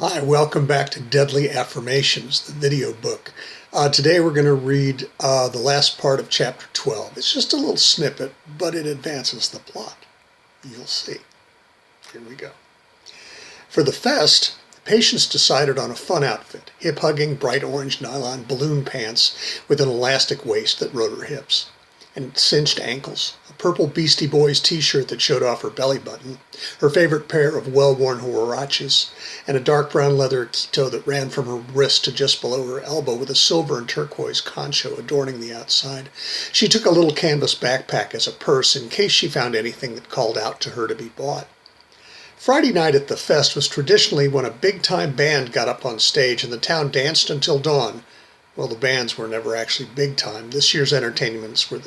Hi, welcome back to Deadly Affirmations, the video book. Today we're going to read the last part of chapter 12. It's just a little snippet, but it advances the plot. You'll see. Here we go. For the fest, patients decided on a fun outfit, hip-hugging bright orange nylon balloon pants with an elastic waist that rode her hips, and cinched ankles, a purple Beastie Boys t-shirt that showed off her belly button, her favorite pair of well-worn huaraches, and a dark brown leather quito that ran from her wrist to just below her elbow with a silver and turquoise concho adorning the outside. She took a little canvas backpack as a purse in case she found anything that called out to her to be bought. Friday night at the fest was traditionally when a big-time band got up on stage and the town danced until dawn. Well, the bands were never actually big-time. This year's entertainers were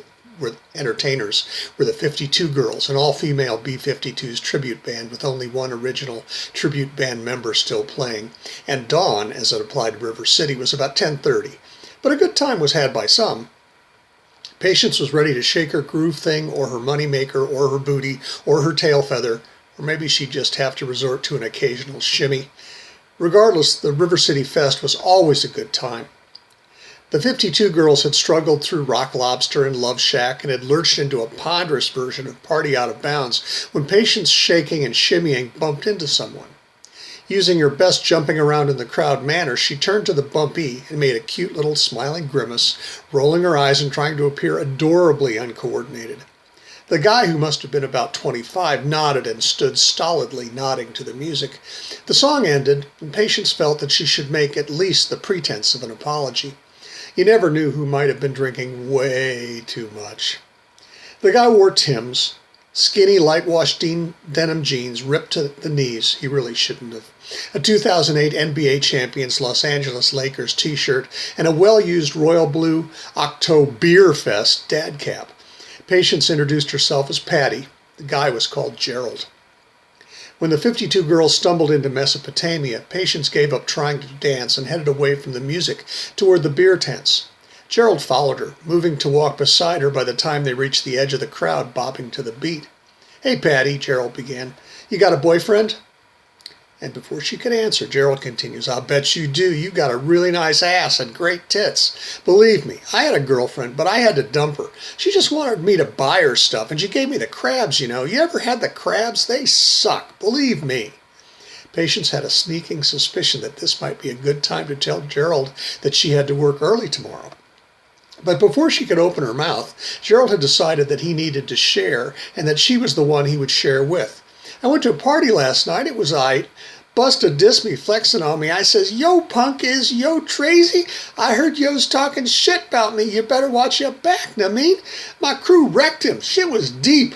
the 52 Girls, an all-female B-52s tribute band with only one original tribute band member still playing. And dawn, as it applied to River City, was about 10:30. But a good time was had by some. Patience was ready to shake her groove thing, or her moneymaker, or her booty, or her tail feather, or maybe she'd just have to resort to an occasional shimmy. Regardless, the River City Fest was always a good time. The 52 Girls had struggled through Rock Lobster and Love Shack and had lurched into a ponderous version of Party Out of Bounds when Patience shaking and shimmying bumped into someone. Using her best jumping around in the crowd manner, she turned to the bumpy and made a cute little smiling grimace, rolling her eyes and trying to appear adorably uncoordinated. The guy, who must have been about 25, nodded and stood stolidly nodding to the music. The song ended, and Patience felt that she should make at least the pretense of an apology. You never knew who might have been drinking way too much. The guy wore Tim's, skinny, light-washed denim jeans ripped to the knees. He really shouldn't have. A 2008 NBA champions Los Angeles Lakers t-shirt and a well-used royal blue Oktoberfest dad cap. Patience introduced herself as Patty. The guy was called Gerald. When the 52 Girls stumbled into Mesopotamia, Patience gave up trying to dance and headed away from the music toward the beer tents. Gerald followed her, moving to walk beside her by the time they reached the edge of the crowd, bopping to the beat. "Hey, Patty," Gerald began, "you got a boyfriend?" And before she could answer, Gerald continues, "I'll bet you do. You got a really nice ass and great tits. Believe me, I had a girlfriend, but I had to dump her. She just wanted me to buy her stuff, and she gave me the crabs, you know. You ever had the crabs? They suck. Believe me." Patience had a sneaking suspicion that this might be a good time to tell Gerald that she had to work early tomorrow. But before she could open her mouth, Gerald had decided that he needed to share, and that she was the one he would share with. "I went to a party last night. It was aight. Busta dissed me, flexing on me. I says, 'Yo, punk is, yo, Tracy. I heard yo's talking shit about me. You better watch your back, I mean. My crew wrecked him. Shit was deep.'"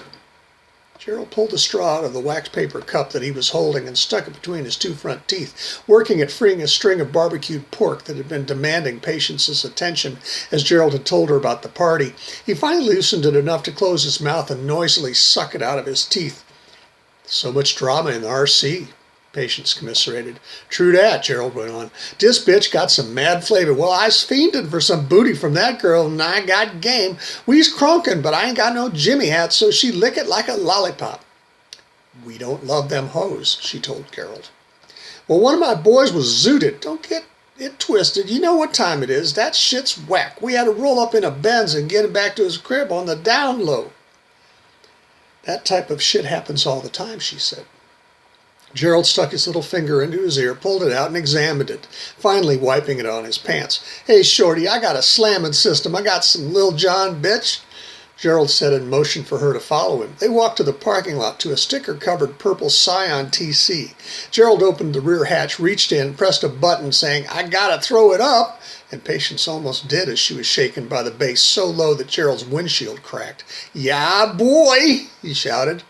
Gerald pulled a straw out of the wax paper cup that he was holding and stuck it between his two front teeth, working at freeing a string of barbecued pork that had been demanding Patience's attention as Gerald had told her about the party. He finally loosened it enough to close his mouth and noisily suck it out of his teeth. "So much drama in the RC," Patience commiserated. "True dat," Gerald went on. "Dis bitch got some mad flavor. Well, I's fiending for some booty from that girl, and I got game. We's crunkin', but I ain't got no Jimmy hat, so she lick it like a lollipop." "We don't love them hoes," she told Gerald. "Well, one of my boys was zooted. Don't get it twisted. You know what time it is. That shit's whack. We had to roll up in a Benz and get him back to his crib on the down low." "That type of shit happens all the time," she said. Gerald stuck his little finger into his ear, pulled it out, and examined it, finally wiping it on his pants. "Hey, shorty, I got a slamming system. I got some Lil John, bitch." Gerald set in motion for her to follow him. They walked to the parking lot to a sticker-covered purple Scion TC. Gerald opened the rear hatch, reached in, pressed a button, saying, "I gotta throw it up," and Patience almost did as she was shaken by the bass so low that Gerald's windshield cracked. "Yeah, boy," he shouted.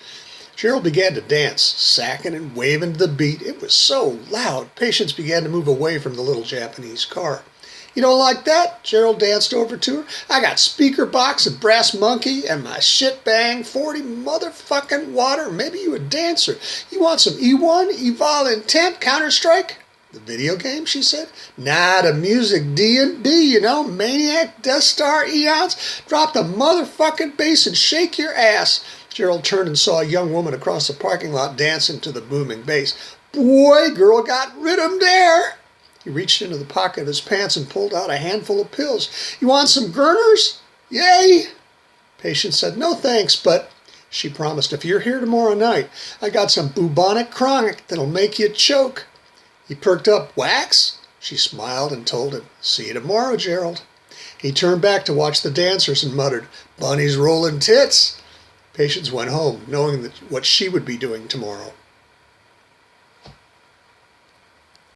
Gerald began to dance, sacking and waving to the beat. It was so loud, Patience began to move away from the little Japanese car. "You don't like that?" Gerald danced over to her. "I got speaker box and brass monkey and my shit bang 40 motherfucking water. Maybe you a dancer. You want some E1, Eval Intent, Counter-Strike?" "The video game," she said. "Nah, the music, D&D, you know, Maniac, Death Star, Eons. Drop the motherfucking bass and shake your ass." Gerald turned and saw a young woman across the parking lot dancing to the booming bass. Boy, girl got rid of him there. He reached into the pocket of his pants and pulled out a handful of pills. You want some Gerners? Yay! Patient said, no thanks, but she promised, if you're here tomorrow night, I got some bubonic chronic that'll make you choke. He perked up. Wax? She smiled and told him, see you tomorrow, Gerald. He turned back to watch the dancers and muttered, Bunny's rolling tits. Patience went home, knowing what she would be doing tomorrow.